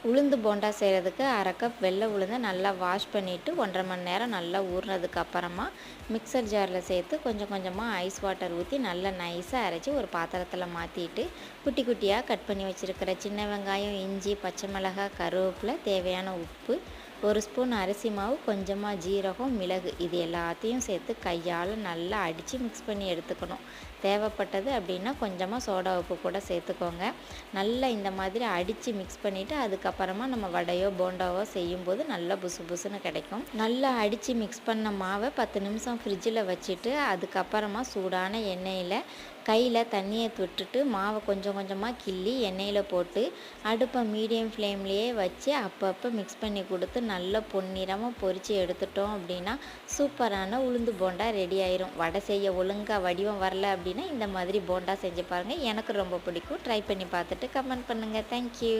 உளுந்து போண்டா செய்கிறதுக்கு 1/2 கப் வெள்ளை உளுந்தை நல்லா வாஷ் பண்ணிவிட்டு 1.5 மணி நேரம் நல்லா ஊறினதுக்கு அப்புறமா மிக்சர் ஜாரில் சேர்த்து கொஞ்சம் கொஞ்சமாக ஐஸ் வாட்டர் ஊற்றி நல்லா நைஸாக அரைச்சி ஒரு பாத்திரத்தில் மாற்றிட்டு குட்டி குட்டியாக கட் பண்ணி வச்சுருக்கிற சின்ன வெங்காயம், இஞ்சி, பச்சை மிளகாய், கருவேப்பிலை, தேவையான உப்பு, 1 ஸ்பூன் அரிசி மாவு, கொஞ்சமாக ஜீரகம், மிளகு இது எல்லாத்தையும் சேர்த்து கையால் நல்லா அடித்து மிக்ஸ் பண்ணி எடுத்துக்கணும். தேவைப்பட்டது அப்படின்னா கொஞ்சமாக சோடா உப்பு கூட சேர்த்துக்கோங்க. நல்லா இந்த மாதிரி அடித்து மிக்ஸ் பண்ணிவிட்டு அதுக்கப்புறமா நம்ம வடையோ போண்டாவோ செய்யும்போது நல்லா புசு புசுன்னு கிடைக்கும். நல்லா அடித்து மிக்ஸ் பண்ண மாவை 10 நிமிஷம் ஃப்ரிட்ஜில் வச்சுட்டு அதுக்கப்புறமா சூடான எண்ணெயில் கையில் தண்ணியை விட்டுட்டு மாவை கொஞ்சம் கொஞ்சமாக கிள்ளி எண்ணெயில் போட்டு அடுப்பை மீடியம் ஃப்ளேம்லேயே வச்சு அப்பப்போ மிக்ஸ் பண்ணி கொடுத்து நல்லா பொன்னிறமாக பொரித்து எடுத்துட்டோம் அப்படின்னா சூப்பரான உளுந்து போண்டா ரெடி ஆயிரும். வடை செய்ய ஒழுங்காக வடிவம் வரல அப்படின்னா இந்த மாதிரி போண்டா செஞ்சு பாருங்கள். எனக்கு ரொம்ப பிடிக்கும். ட்ரை பண்ணி பார்த்துட்டு கமெண்ட் பண்ணுங்கள். தேங்க்யூ.